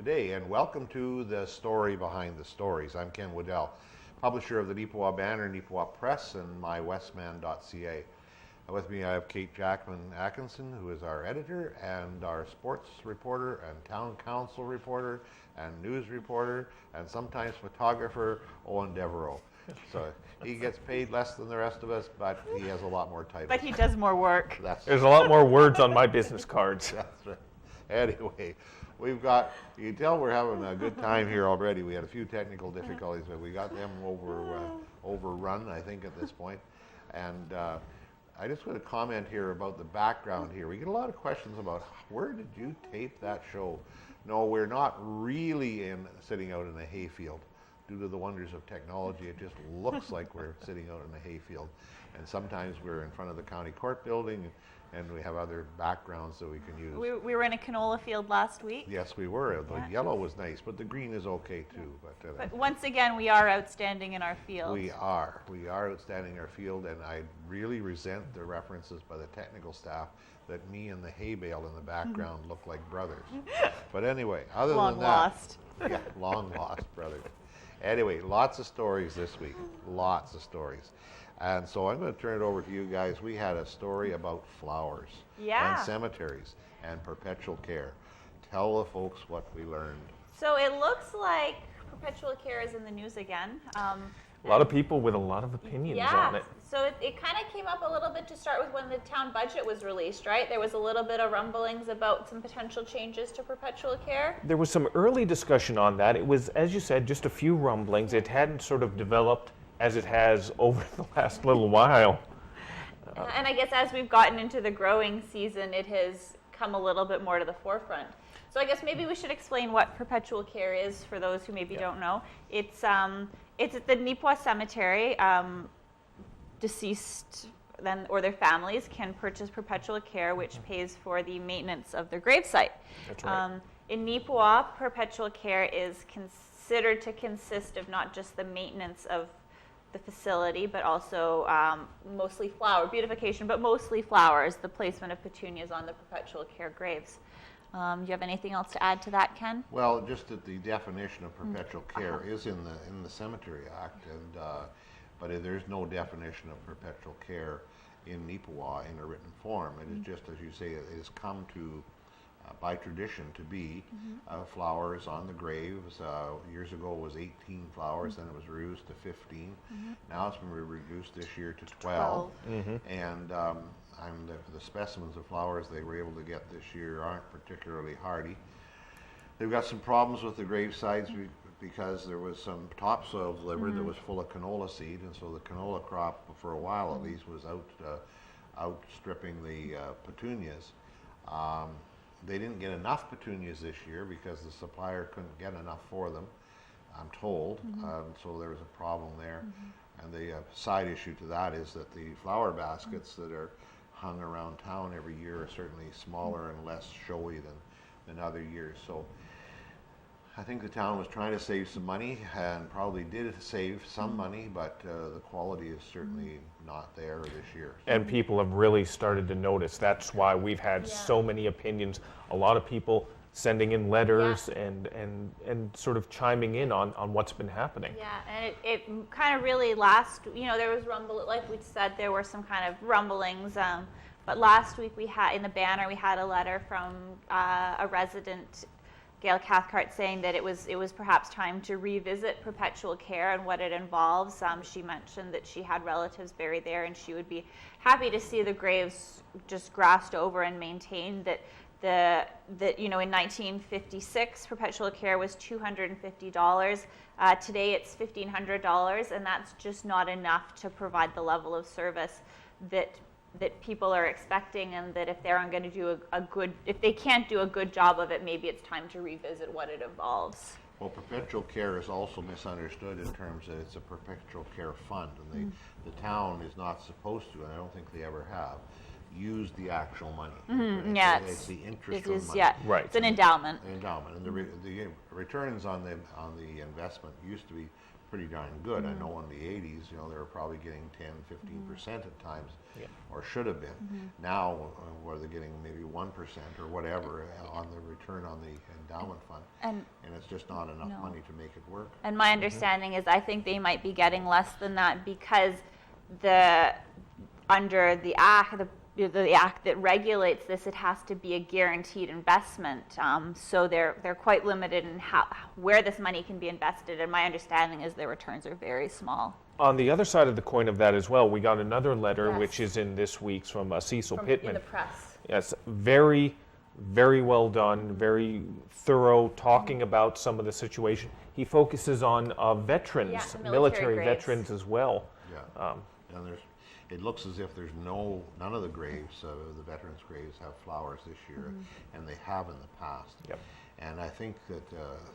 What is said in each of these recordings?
today, and welcome to the story behind the stories. I'm Ken Waddell, publisher of the Neepawa Banner, Neepawa Press, and mywestman.ca. With me I have Kate Jackman Atkinson, who is our editor and our sports reporter and town council reporter and news reporter and sometimes photographer, Owen Devereaux. So he gets paid less than the rest of us, but he has a lot more titles. But he does more work. There's a lot more words on my business cards. That's right. Anyway, we've got, you can tell we're having a good time here already. We had a few technical difficulties, but we got them overrun, I think, at this point. And I just want to comment here about the background here. We get a lot of questions about where did you tape that show? No, we're not really sitting out in a hayfield. Due to the wonders of technology, it just looks like we're sitting out in a hayfield. And sometimes we're in front of the county court building, and we have other backgrounds that we can use. We were in a canola field last week. Yes, we were. The yellow was nice, but the green is okay too. But once again, we are outstanding in our field. We are outstanding in our field, and I really resent the references by the technical staff that me and the hay bale in the background look like brothers. But anyway, other long than that. lost. Yeah, long lost brothers. Anyway, lots of stories this week. Lots of stories. And so I'm going to turn it over to you guys. We had a story about flowers and cemeteries and perpetual care. Tell the folks what we learned. So it looks like perpetual care is in the news again. A lot of people with a lot of opinions on it. So it kind of came up a little bit to start with when the town budget was released, right? There was a little bit of rumblings about some potential changes to perpetual care. There was some early discussion on that. It was, as you said, just a few rumblings. It hadn't sort of developed as it has over the last little while. And I guess as we've gotten into the growing season, it has come a little bit more to the forefront. So I guess maybe we should explain what perpetual care is for those who maybe don't know. It's at the Neepawa Cemetery. Deceased or their families can purchase perpetual care, which pays for the maintenance of their gravesite. That's right. In Neepawa, perpetual care is considered to consist of not just the maintenance of the facility, but also mostly flower beautification, but mostly flowers, the placement of petunias on the perpetual care graves. Do you have anything else to add to that, Ken? Well, just that the definition of perpetual care is in the Cemetery Act, and but there's no definition of perpetual care in Neepawa in a written form. It is just, as you say, it has come to, by tradition, to be flowers on the graves. Years ago it was 18 flowers, then it was reduced to 15. Now it's been reduced this year to 12. And the specimens of flowers they were able to get this year aren't particularly hardy. They've got some problems with the gravesides because there was some topsoil delivered that was full of canola seed, and so the canola crop, for a while at least, was outstripping the petunias. They didn't get enough petunias this year because the supplier couldn't get enough for them, I'm told. So there was a problem there. And the side issue to that is that the flower baskets that are hung around town every year are certainly smaller and less showy than other years. So I think the town was trying to save some money and probably did save some money, but the quality is certainly not there this year. And people have really started to notice. That's why we've had so many opinions. A lot of people sending in letters and sort of chiming in on what's been happening. Yeah, and it kind of really there was like we said, there were some kind of rumblings. But last week in the banner, we had a letter from a resident, Gail Cathcart, saying that it was perhaps time to revisit perpetual care and what it involves. She mentioned that she had relatives buried there, and she would be happy to see the graves just grassed over and maintained. That in 1956, perpetual care was $250. Today it's $1,500, and that's just not enough to provide the level of service that people are expecting, and that if they're going to do if they can't do a good job of it, maybe it's time to revisit what it involves. Well, perpetual care is also misunderstood in terms that it's a perpetual care fund, and the town is not supposed to, and I don't think they ever have, use the actual money. It's the interest of money. Right. It's an endowment. An endowment, and the returns on the investment used to be pretty darn good. I know in the 80s, they were probably getting 10, 15% at times, Yeah. or should have been. Now, where they're getting maybe 1% or whatever on the return on the endowment fund, And it's just not enough No. money to make it work. And my understanding is I think they might be getting less than that because under the act, the act that regulates this, it has to be a guaranteed investment. So they're quite limited in where this money can be invested. And my understanding is their returns are very small. On the other side of the coin of that as well, we got another letter, Yes. which is in this week's from Cecil Pittman. In the press. Yes, very, very well done, very thorough, talking about some of the situation. He focuses on veterans, Yeah, the military military graves. veterans as well. Yeah. And it looks as if there's none of the graves, the veterans' graves, have flowers this year, and they have in the past. Yep. And I think that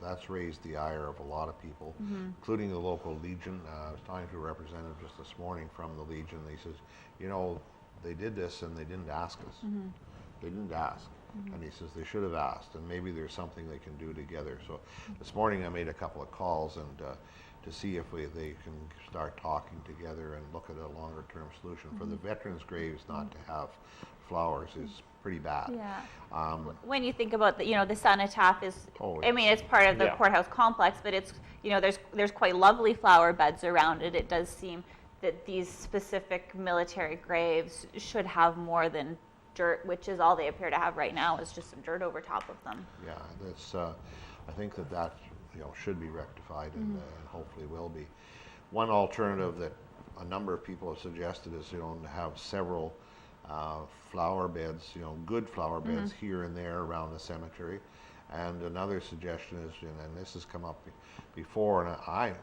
that's raised the ire of a lot of people, including the local Legion. I was talking to a representative just this morning from the Legion. He says, they did this and they didn't ask us. They didn't ask. And he says they should have asked, and maybe there's something they can do together. So this morning I made a couple of calls and to see if they can start talking together and look at a longer term solution. For the veterans' graves not to have flowers is pretty bad. Yeah. When you think about the cenotaph is, Oh, I mean, it's part of the Yeah. courthouse complex, but it's, there's quite lovely flower beds around it. It does seem that these specific military graves should have more than dirt, which is all they appear to have right now, is just some dirt over top of them. Yeah, that's. I think that should be rectified and hopefully will be. One alternative that a number of people have suggested is to have several flower beds, good flower beds here and there around the cemetery. And another suggestion is, and this has come up before, and I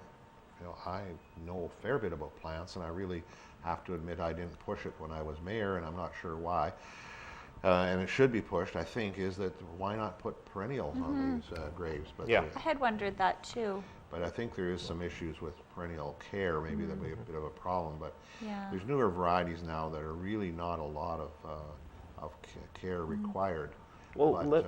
know a fair bit about plants, and I really have to admit I didn't push it when I was mayor, and I'm not sure why. And it should be pushed, I think, is that why not put perennials on these graves? But Yeah. I had wondered that too. But I think there is some issues with perennial care. Maybe that'd be a bit of a problem. But Yeah. there's newer varieties now that are really not a lot of care required. Well, but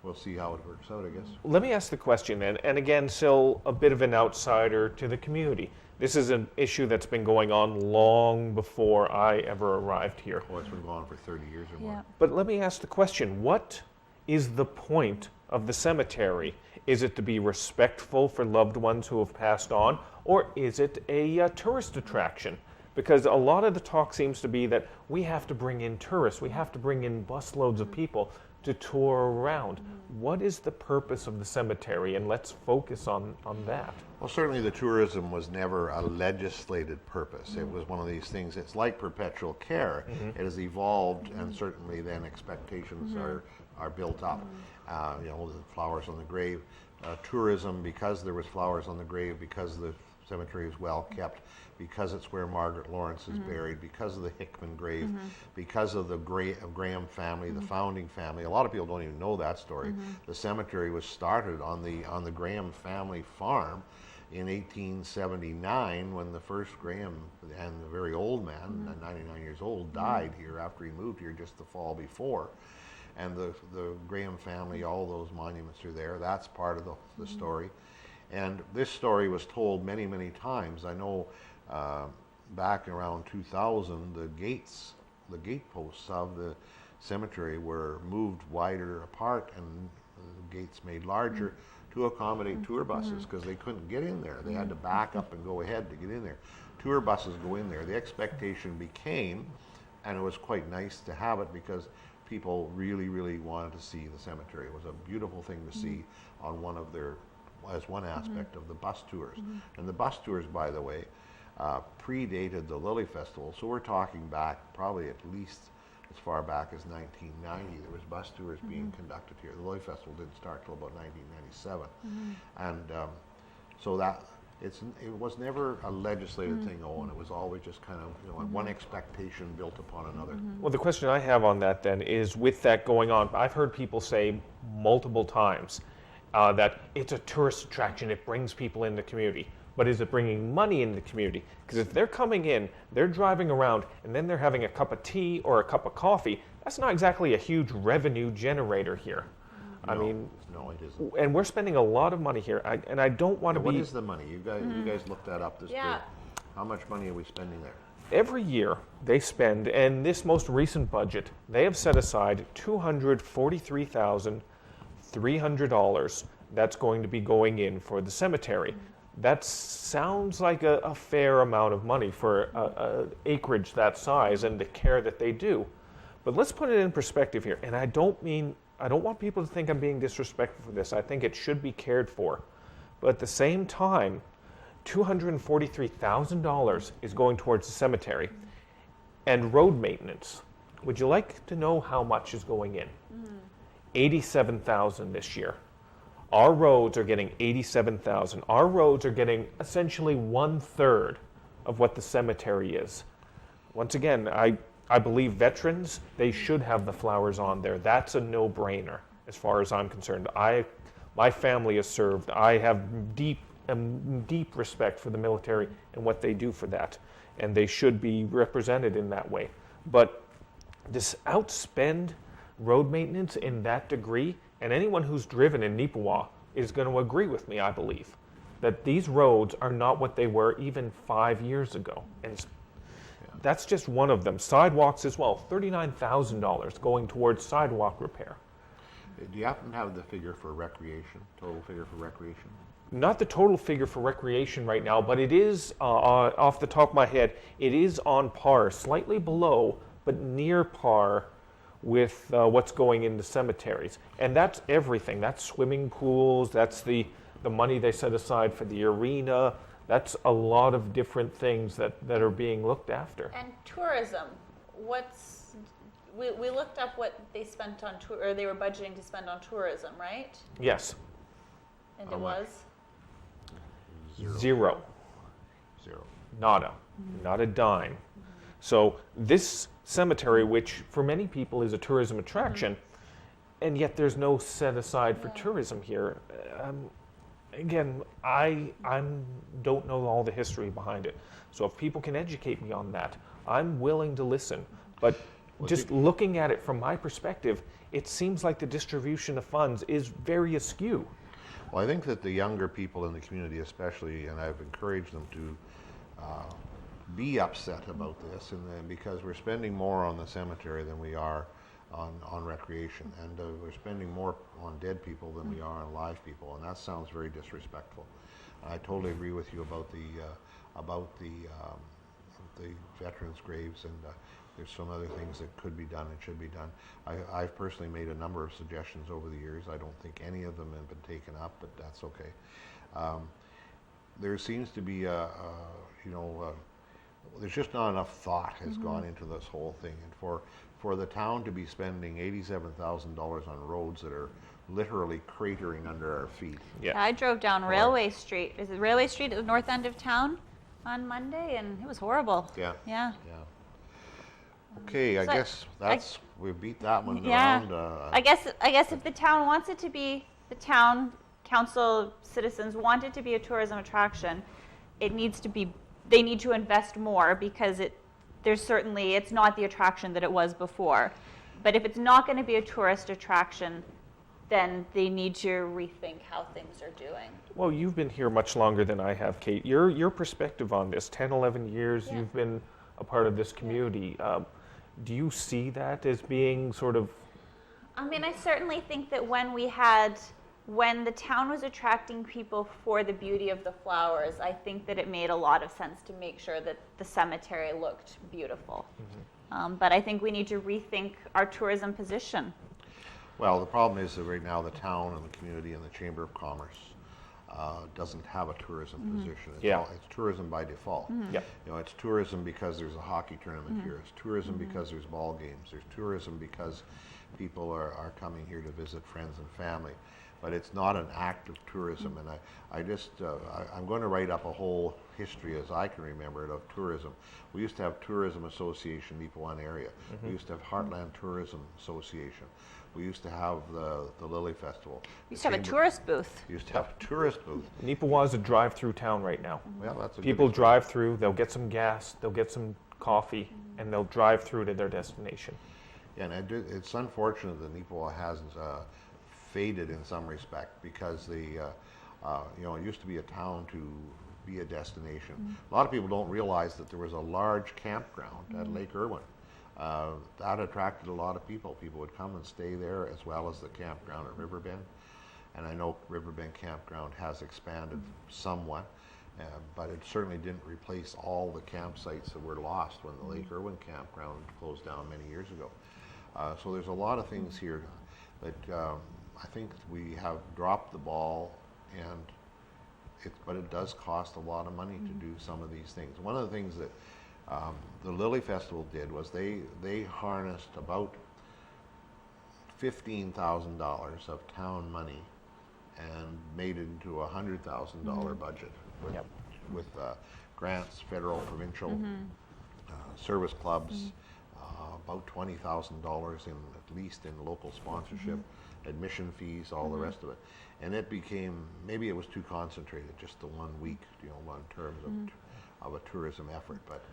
we'll see how it works out, I guess. Let me ask the question, and again, still a bit of an outsider to the community. This is an issue that's been going on long before I ever arrived here. Oh, it's been going on for 30 years or more. Yeah. But let me ask the question, what is the point of the cemetery? Is it to be respectful for loved ones who have passed on, or is it a tourist attraction? Because a lot of the talk seems to be that we have to bring in tourists, we have to bring in busloads of people to tour around. What is the purpose of the cemetery? And let's focus on that. Well, certainly the tourism was never a legislated purpose. It was one of these things, it's like perpetual care. It has evolved, and certainly then expectations are built up. The flowers on the grave. Tourism, because there was flowers on the grave, because the cemetery is well kept, because it's where Margaret Lawrence is buried, because of the Hickman grave, because of the Graham family, the founding family. A lot of people don't even know that story. The cemetery was started on the Graham family farm in 1879 when the first Graham, and the very old man, 99 years old, died here after he moved here just the fall before. And the Graham family, all those monuments are there. That's part of the story. And this story was told many, many times. I know back around 2000, the gate posts of the cemetery were moved wider apart and the gates made larger to accommodate tour buses because they couldn't get in there. They had to back up and go ahead to get in there. Tour buses go in there. The expectation became, and it was quite nice to have it because people really, really wanted to see the cemetery. It was a beautiful thing to see on one of their, as one aspect of the bus tours. And the bus tours, by the way, predated the Lily Festival. So we're talking back probably at least as far back as 1990. There was bus tours being conducted here. The Lily Festival didn't start till about 1997. And so that, it was never a legislated thing, Owen. It was always just kind of, one expectation built upon another. Well, the question I have on that then is, with that going on, I've heard people say multiple times that it's a tourist attraction, it brings people in the community. But is it bringing money in the community? Because if they're coming in, they're driving around, and then they're having a cup of tea or a cup of coffee, that's not exactly a huge revenue generator here. I No, mean, no, it isn't. and we're spending a lot of money here, and I don't want to What be. is the money? You guys looked that up this Yeah. year. How much money are we spending there? Every year they spend, and this most recent budget, they have set aside $243,300 that's going to be going in for the cemetery. That sounds like a fair amount of money for a acreage that size and the care that they do. But let's put it in perspective here, and I don't want people to think I'm being disrespectful for this. I think it should be cared for. But at the same time, $243,000 is going towards the cemetery and road maintenance. Would you like to know how much is going in? $87,000 this year. Our roads are getting $87,000. Our roads are getting essentially 1/3 of what the cemetery is. Once again, I believe veterans, they should have the flowers on there. That's a no-brainer as far as I'm concerned. My family has served. I have deep respect for the military and what they do for that, and they should be represented in that way. But to outspend road maintenance in that degree, and anyone who's driven in Neepawa is going to agree with me, I believe, that these roads are not what they were even 5 years ago. And that's just one of them. Sidewalks as well, $39,000 going towards sidewalk repair. Do you happen to have the figure for recreation, total figure for recreation? Not the total figure for recreation right now, but it is, off the top of my head, it is on par, slightly below, but near par with what's going into cemeteries. And that's everything. That's swimming pools, that's the money they set aside for the arena. That's a lot of different things that are being looked after. And tourism, we looked up what they spent on tour, or they were budgeting to spend on tourism, right? Yes, And How it much? was? zero. Nada, not a dime. So this cemetery, which for many people is a tourism attraction, and yet there's no set aside for tourism here. Again, I don't know all the history behind it. So if people can educate me on that, I'm willing to listen. But just looking at it from my perspective, it seems like the distribution of funds is very askew. Well, I think that the younger people in the community especially, and I've encouraged them to be upset about this, and then because we're spending more on the cemetery than we are on recreation, and we're spending more on dead people than we are on live people, and that sounds very disrespectful. I totally agree with you about the veterans' graves, and there's some other things that could be done and should be done. I've personally made a number of suggestions over the years. I don't think any of them have been taken up, but that's okay. There seems to be there's just not enough thought has gone into this whole thing, and for the town to be spending $87,000 on roads that are literally cratering under our feet. Yeah. I drove down Railway Street. Is it Railway Street at the north end of town on Monday? And it was horrible. Yeah. Yeah. Yeah. Okay, I So guess we beat that one Yeah. around. I guess if the town wants it to be, the town council citizens want it to be a tourism attraction, it needs to be, they need to invest more, because it's not the attraction that it was before. But if it's not going to be a tourist attraction, then they need to rethink how things are doing. Well, you've been here much longer than I have, Kate. Your perspective on this, 10, 11 years, Yeah. you've been a part of this community. Do you see that as being sort of... I mean, I certainly think that when the town was attracting people for the beauty of the flowers, I think that it made a lot of sense to make sure that the cemetery looked beautiful. But I think we need to rethink our tourism position. Well, the problem is that right now the town and the community and the Chamber of Commerce doesn't have a tourism position. It's tourism by default. Yeah. It's tourism because there's a hockey tournament here. It's tourism because there's ball games. There's tourism because people are coming here to visit friends and family. But it's not an active tourism, and I'm going to write up a whole history, as I can remember it, of tourism. We used to have Tourism Association, Neepawan area. We used to have Heartland Tourism Association. We used to have the Lily Festival. We used to have a tourist booth. Used to have a tourist booth. Neepawa is a drive-through town right now. Well, that's a People good drive through, they'll get some gas, they'll get some coffee, and they'll drive through to their destination. and it's unfortunate that Neepawa hasn't faded in some respect because it used to be a town to be a destination. A lot of people don't realize that there was a large campground at Lake Irwin. That attracted a lot of people. People would come and stay there, as well as the campground at Riverbend. And I know Riverbend Campground has expanded somewhat, but it certainly didn't replace all the campsites that were lost when the Lake Irwin Campground closed down many years ago. So there's a lot of things here that I think we have dropped the ball, but it does cost a lot of money to do some of these things. One of the things that the Lily Festival did was they harnessed about $15,000 of town money and made it into a $100,000 budget with grants, federal, provincial, service clubs, about $20,000 at least in local sponsorship, admission fees, all the rest of it. And it became, maybe it was too concentrated, just the 1 week, in terms of a tourism effort. But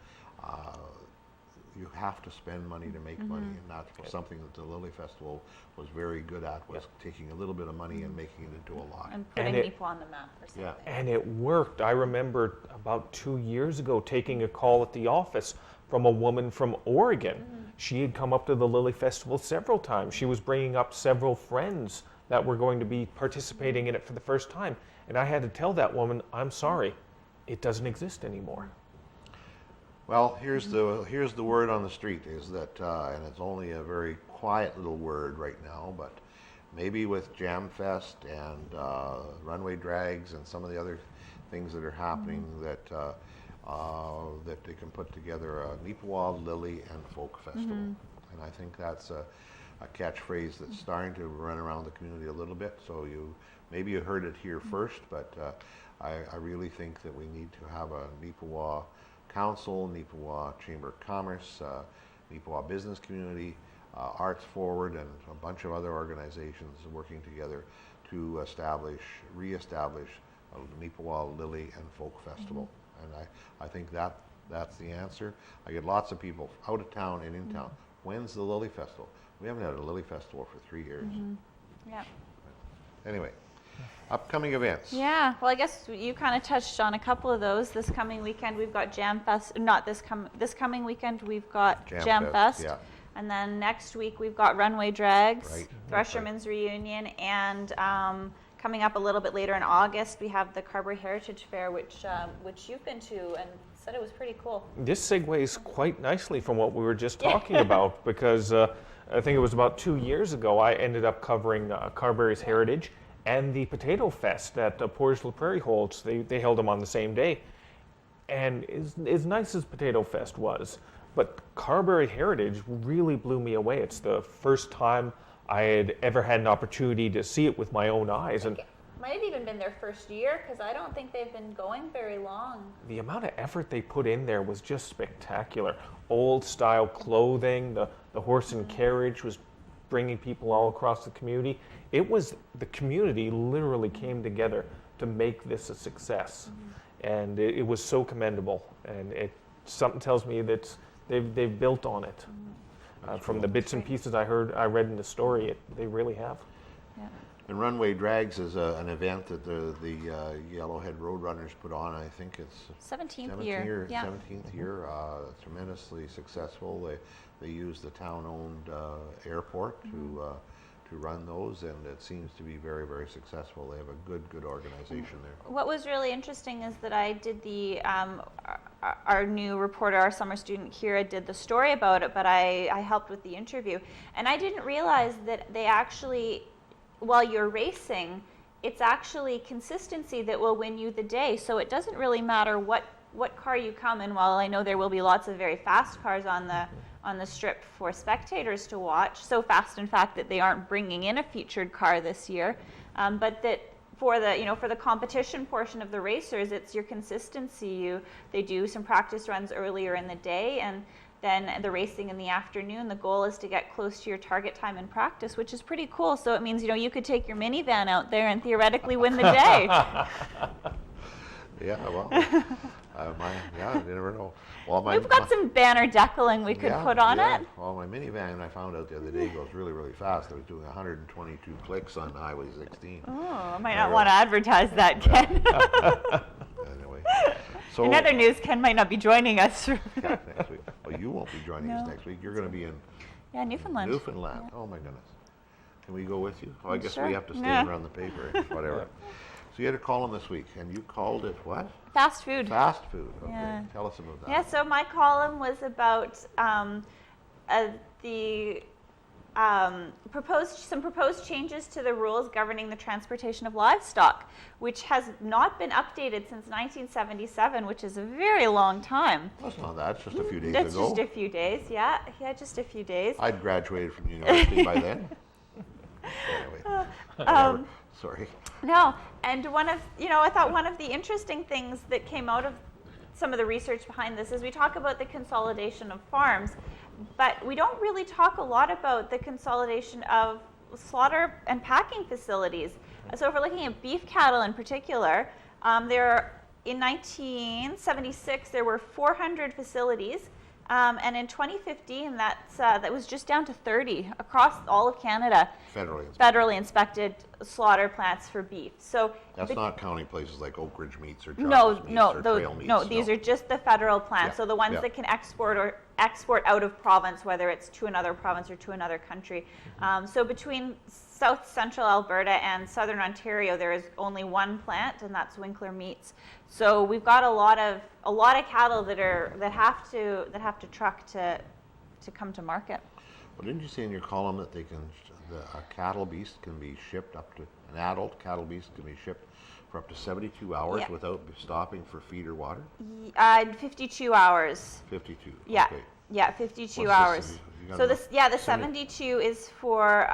you have to spend money to make money, and that's something that the Lily Festival was very good at, was taking a little bit of money and making it into a lot. And putting people on the map or something. And it worked. I remember about 2 years ago taking a call at the office from a woman from Oregon. She had come up to the Lily Festival several times. She was bringing up several friends that were going to be participating in it for the first time. And I had to tell that woman, I'm sorry, it doesn't exist anymore. Well, here's the word on the street is that, and it's only a very quiet little word right now, but maybe with Jam Fest and runway drags and some of the other things that are happening, that they can put together a Neepawa, Lily, and Folk Festival. And I think that's a catchphrase that's starting to run around the community a little bit. So maybe you heard it here first, but I really think that we need to have a Neepawa Council, Neepawa Chamber of Commerce, Neepawa Business Community, Arts Forward, and a bunch of other organizations working together to re-establish a Neepawa Lily and Folk Festival. And I think that's the answer. I get lots of people out of town and in town. When's the Lily Festival? We haven't had a Lily Festival for 3 years. Yeah. Anyway, upcoming events. Yeah, well, I guess you kind of touched on a couple of those. This coming weekend, we've got Jam Fest. Not this coming weekend, we've got Jam Fest. Yeah. And then next week, we've got Runway Drags, Right. Thresherman's Reunion, and coming up a little bit later in August, we have the Carberry Heritage Fair, which you've been to and said it was pretty cool. This segues quite nicely from what we were just talking about, because I think it was about 2 years ago, I ended up covering Carberry's Heritage and the Potato Fest that Portage la Prairie holds. They held them on the same day. And as nice as Potato Fest was, but Carberry Heritage really blew me away. It's the first time I had ever had an opportunity to see it with my own eyes. And Might have even been their first year, because I don't think they've been going very long. the amount of effort they put in there was just spectacular. Old style clothing, the horse and carriage was bringing people all across the community. The community literally came together to make this a success. And it was so commendable. And something tells me that they've built on it. From the bits and pieces I read in the story, they really have. Yeah. And Runway Drags is an event that the Yellowhead Roadrunners put on. I think it's 17th year. Yeah. 17th year. Tremendously successful. They use the town-owned airport to run those, and it seems to be very, very successful. They have a good organization there. What was really interesting is that I did our new reporter, our summer student Kira, did the story about it, but I helped with the interview. And I didn't realize that they actually, while you're racing, it's actually consistency that will win you the day. So it doesn't really matter what car you come in. While I know there will be lots of very fast cars on the strip for spectators to watch, so fast in fact that they aren't bringing in a featured car this year, but that for the competition portion of the racers, it's your consistency. They do some practice runs earlier in the day, and then the racing in the afternoon. The goal is to get close to your target time in practice, which is pretty cool. So it means you could take your minivan out there and theoretically win the day. Yeah, well, Yeah, you never know. Well, We've got some banner decaling we could put on it. Well, my minivan, I found out the other day, goes really, really fast. I was doing 122 clicks on Highway 16. Oh, I might not want to advertise that, Ken. Anyway, so In other news, Ken might not be joining us. next week. Well, you won't be joining us next week. You're going to be in Yeah, Newfoundland. Newfoundland. Oh my goodness. Can we go with you? Oh, I guess Sure. we have to stay Yeah. around the paper. Whatever. So you had a column this week, and you called it what? Fast food. Fast food. Okay. Yeah. Tell us about that. Yeah, so my column was about the proposed changes to the rules governing the transportation of livestock, which has not been updated since 1977, which is a very long time. That's not that. It's just a few days That's ago. just a few days, yeah, just a few days. I'd graduated from university by then. Anyway. Whatever. Sorry. No, and I thought one of the interesting things that came out of some of the research behind this is we talk about the consolidation of farms, but we don't really talk a lot about the consolidation of slaughter and packing facilities. So if we're looking at beef cattle in particular, in 1976 there were 400 facilities, and in 2015 that was just down to 30 across all of Canada. Federally inspected slaughter plants for beef. So that's not counting places like Oak Ridge Meats or no, Trail Meats no, or those, Trail Meats. no, these are just the federal plants. Yeah, So the ones yeah. that can export out of province, whether it's to another province or to another country. So between South Central Alberta and Southern Ontario, there is only one plant, and that's Winkler Meats. So we've got a lot of cattle that have to truck to come to market. Well, didn't you say in your column that a cattle beast can be shipped an adult cattle beast can be shipped for up to 72 hours Yeah. without stopping for feed or water? 52 hours. 52. Yeah. Okay. Yeah, 52 What's hours. this? You got So enough? the 72 is for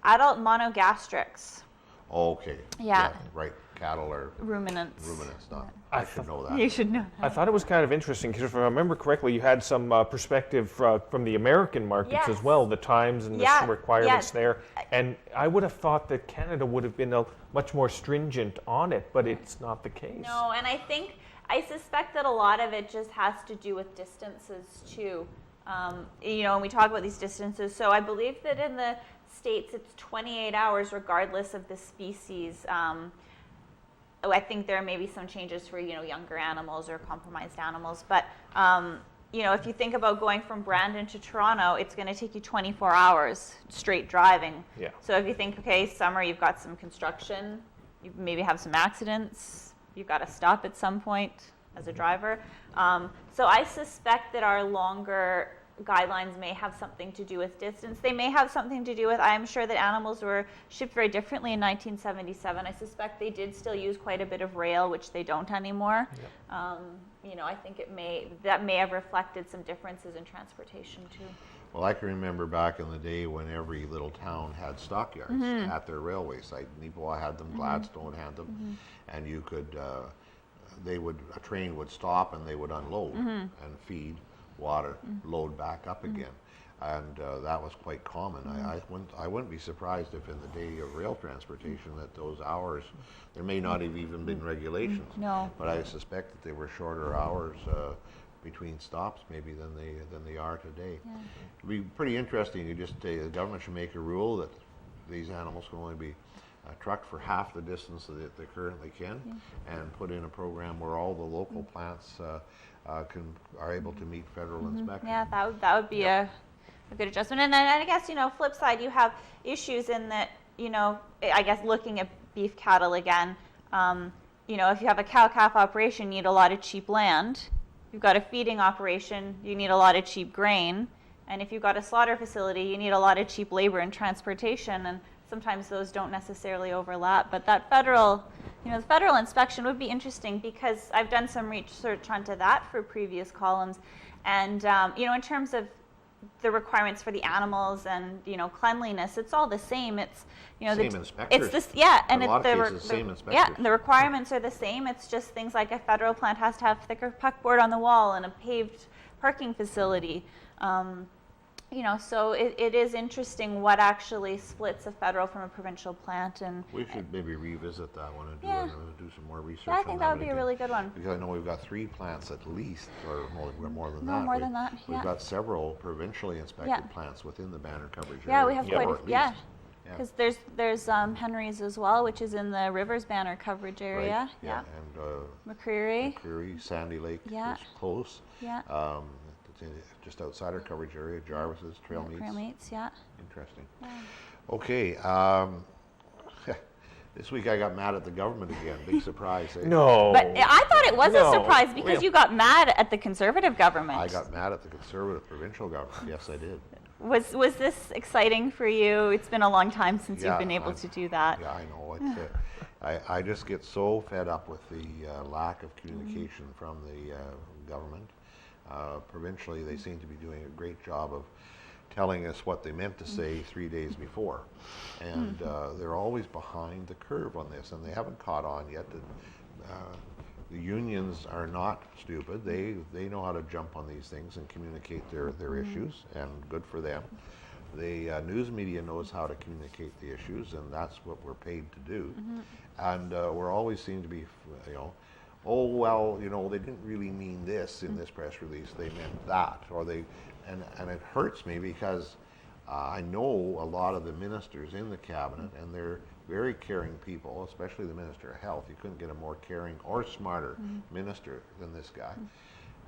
adult monogastrics, Oh, okay. Yeah. Right. Cattle are ruminants. not. I I should know that. You should know. I thought it was kind of interesting because if I remember correctly, you had some perspective from the American markets as Yes. well, the times and Yeah, the requirements yeah. there. And I would have thought that Canada would have been much more stringent on it, but it's not the case. No, and I suspect that a lot of it just has to do with distances too. And we talk about these distances. So I believe that in the States it's 28 hours regardless of the species. I think there may be some changes for younger animals or compromised animals, but if you think about going from Brandon to Toronto, it's going to take you 24 hours straight driving. Yeah. So if you think, okay, summer, you've got some construction, you maybe have some accidents, you've got to stop at some point as a driver. So I suspect that our longer guidelines may have something to do with distance. They may have something to do with, I'm sure that animals were shipped very differently in 1977. I suspect they did still use quite a bit of rail, which they don't anymore. I think that may have reflected some differences in transportation too. Well, I can remember back in the day when every little town had stockyards Mm-hmm. at their railway site. Neepawa had them, Gladstone had them, and you could, a train would stop and they would unload Mm-hmm. and feed, water, load back up again. And that was quite common. I wouldn't be surprised if in the day of rail transportation that those hours, there may not have even been regulations. No. But I suspect that they were shorter hours between stops maybe than they are today. It'd be pretty interesting. The government should make a rule that these animals can only be trucked for half the distance that they currently can, and put in a program where all the local plants are able to meet federal inspection. Yeah, that would be a good adjustment. And then I guess, flip side, you have issues in that, I guess looking at beef cattle again, if you have a cow-calf operation, you need a lot of cheap land. If you've got a feeding operation, you need a lot of cheap grain. And if you've got a slaughter facility, you need a lot of cheap labor and transportation. And sometimes those don't necessarily overlap. But that the federal inspection would be interesting because I've done some research onto that for previous columns. And, in terms of the requirements for the animals and, cleanliness, it's all the same. It's, Same inspectors. It's this, yeah. And In a lot of cases, same inspectors. Yeah, the requirements are the same. It's just things like a federal plant has to have thicker puckboard on the wall and a paved parking facility. So it is interesting what actually splits a federal from a provincial plant, and We should maybe revisit that one and Yeah. do some more research. I on think that would be a again. really good one. Because I know we've got 3 plants at least, or more than No, that. more than that, We've yeah. got several provincially inspected Yeah. plants within the banner coverage area. Yeah, we have Yeah. quite or a at yeah. least. Yeah. Because there's Henry's as well, which is in the Rivers Banner coverage Right, area. yeah. And McCreary. Curry, Sandy Lake Yeah. is close. Yeah. It's just outside our coverage area. Jarvis's Trail Meats. Trail Meats, yeah. Interesting. Okay. This week I got mad at the government again. Big surprise. Eh? No. But I thought it was No. a surprise because you got mad at the Conservative government. I got mad at the Conservative provincial government. Yes, I did. Was this exciting for you? It's been a long time since Yeah, you've been able to do that. Yeah, I know. I just get so fed up with the lack of communication from the government. Provincially, they seem to be doing a great job of telling us what they meant to say 3 days before. And they're always behind the curve on this, and they haven't caught on yet. The unions are not stupid. They know how to jump on these things and communicate their issues, and good for them. The news media knows how to communicate the issues, and that's what we're paid to do. And we're always seem to be, oh, well, they didn't really mean this in this press release. They meant that, and it hurts me because I know a lot of the ministers in the cabinet, and they're very caring people, especially the Minister of Health. You couldn't get a more caring or smarter minister than this guy.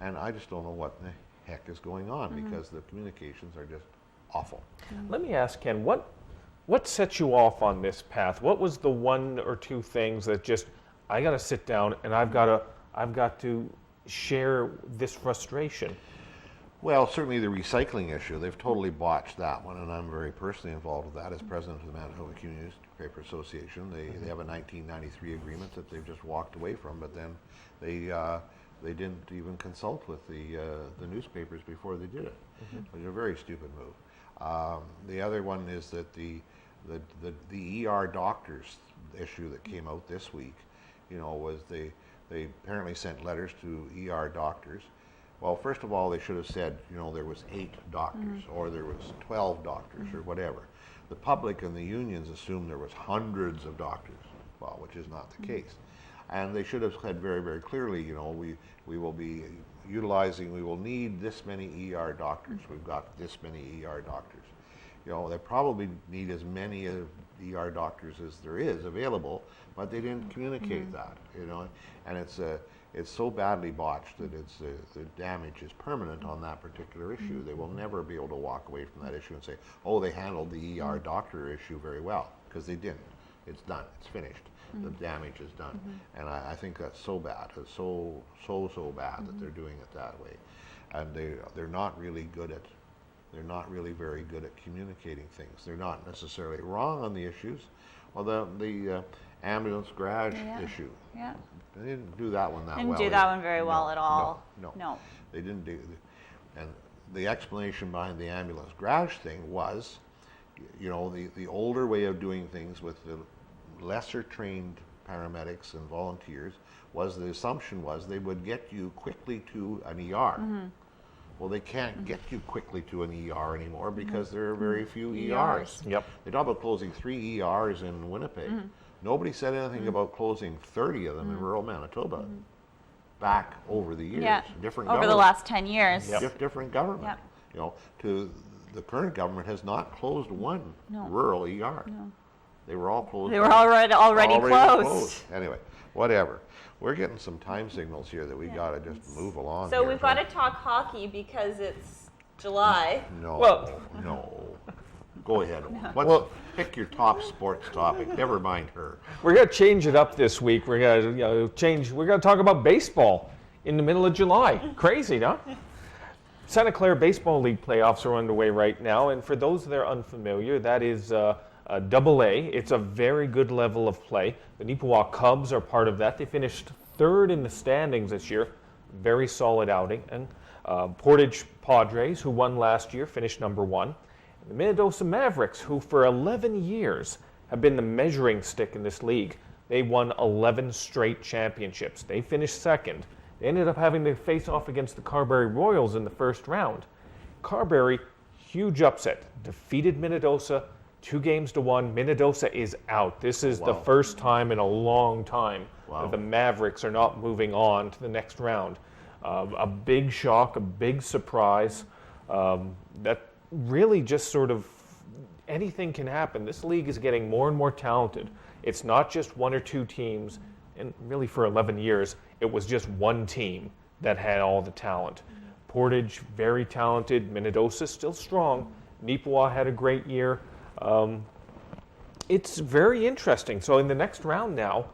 And I just don't know what the heck is going on because the communications are just awful. Let me ask Ken, what set you off on this path? What was the 1 or 2 things that just I got to sit down and I've got to share this frustration? Well, certainly the recycling issue, they've totally botched that one, and I'm very personally involved with that as president of the Manitoba Community Newspaper Association. They have a 1993 agreement that they've just walked away from, but then they didn't even consult with the newspapers before they did it. It was a very stupid move. The other one is that the ER doctors issue that came out this week, was they apparently sent letters to ER doctors. Well, first of all, they should have said, there was 8 doctors or there was 12 doctors or whatever. The public and the unions assumed there was hundreds of doctors, well, which is not the case. And they should have said very, very clearly, we will be utilizing, we will need this many ER doctors. We've got this many ER doctors. They probably need as many ER doctors as there is available, but they didn't communicate that, and it's so badly botched that the damage is permanent on that particular issue. They will never be able to walk away from that issue and say, oh, they handled the ER doctor issue very well, because they didn't. It's done. It's finished. The damage is done. And I think that's so bad. It's so bad that they're doing it that way. And they're not really good at, they're not really very good at communicating things. They're not necessarily wrong on the issues. Well, the ambulance garage issue. Yeah. They didn't do that one that well. Didn't do that one very well No, at all. No. They didn't do. And the explanation behind the ambulance garage thing was, the older way of doing things with the lesser trained paramedics and volunteers was the assumption was they would get you quickly to an ER. Well, they can't get you quickly to an ER anymore because there are very few ERs. Yep. They talk about closing 3 ERs in Winnipeg. Nobody said anything about closing 30 of them in rural Manitoba back over the years. Yeah. Different Over the government. last 10 years. Different government. Yep. To the current government has not closed one No. rural ER. No. They were all closed. They were already closed. Anyway, whatever. We're getting some time signals here that we gotta just move along. So here. we've got to talk hockey because it's July. No, Well- no. Go ahead. Well- Pick your top sports topic. Never mind her. We're going to change it up this week. We're going to we're going to talk about baseball in the middle of July. Crazy, huh? Santa Clara Baseball League playoffs are underway right now, and for those that are unfamiliar, that is Double-A. It's a very good level of play. The Neepawa Cubs are part of that. They finished 3rd in the standings this year. Very solid outing. And Portage Padres, who won last year, finished number 1. The Minnedosa Mavericks, who for 11 years have been the measuring stick in this league. They won 11 straight championships. They finished 2nd. They ended up having to face off against the Carberry Royals in the first round. Carberry, huge upset. Defeated Minnedosa 2-1. Minnedosa is out. This is the Wow. first time in a long time Wow. that the Mavericks are not moving on to the next round. A big shock, a big surprise. That really just sort of anything can happen. This league is getting more and more talented. It's not just one or two teams, and really for 11 years, it was just one team that had all the talent. Portage, very talented. Minnedosa, still strong. Neepawa had a great year. It's very interesting. So in the next round now,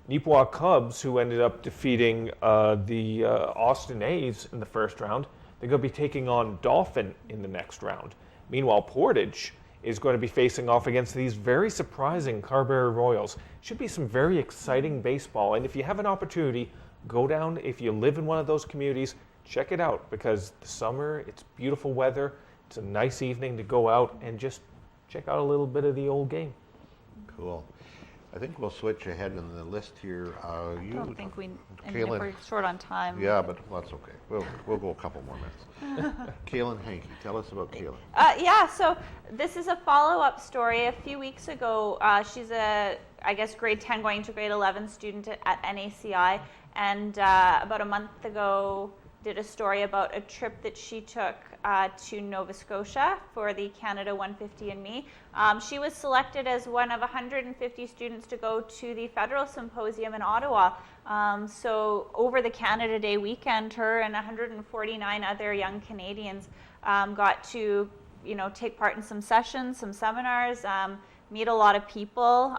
Neepawa Cubs, who ended up defeating the Austin A's in the first round, they're going to be taking on Dauphin in the next round. Meanwhile, Portage is going to be facing off against these very surprising Carberry Royals. Should be some very exciting baseball. And if you have an opportunity, go down. If you live in one of those communities, check it out, because the summer, it's beautiful weather. It's a nice evening to go out and just check out a little bit of the old game. Cool. I think we'll switch ahead in the list here. I don't think we, I mean, if Kaylin. we're short on time. Yeah, but that's okay. We'll go a couple more minutes. Kaylin Hankey, tell us about Kaylin. Yeah, so this is a follow-up story. A few weeks ago, she's a, I guess, grade 10 going to grade 11 student at NACI, and about a month ago did a story about a trip that she took to Nova Scotia for the Canada 150 and Me. She was selected as one of 150 students to go to the Federal Symposium in Ottawa. So over the Canada Day weekend, her and 149 other young Canadians got to, take part in some sessions, some seminars, meet a lot of people.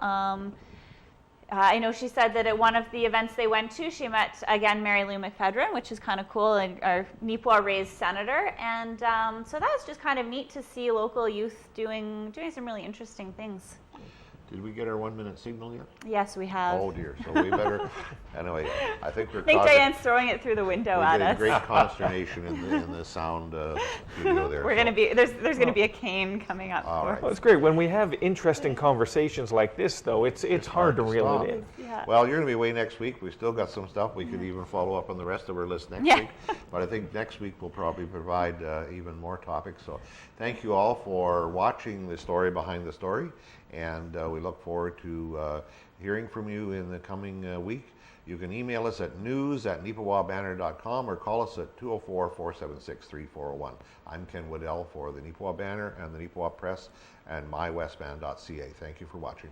I know she said that at one of the events they went to, she met, again, Mary Lou McPhedran, which is kind of cool, and our Neepawa raised senator. And so that was just kind of neat to see local youth doing some really interesting things. Did we get our 1-minute signal yet? Yes, we have. Oh dear, so we better, anyway, I think we're I think causing- Diane's throwing it through the window we're at getting us. great consternation in the sound studio there. We're so- gonna be there's gonna be a cane coming up. All for right. Well, it's great. When we have interesting conversations like this, though, it's hard to reel stop. it in. Yeah. Well, you're going to be away next week. We've still got some stuff. We could even follow up on the rest of our list next Yeah. week. But I think next week we'll probably provide even more topics. So thank you all for watching the story behind the story. And we look forward to hearing from you in the coming week. You can email us at news@neepawabanner.com or call us at 204-476-3401. I'm Ken Waddell for the Neepawa Banner and the Neepawa Press and mywestman.ca. Thank you for watching.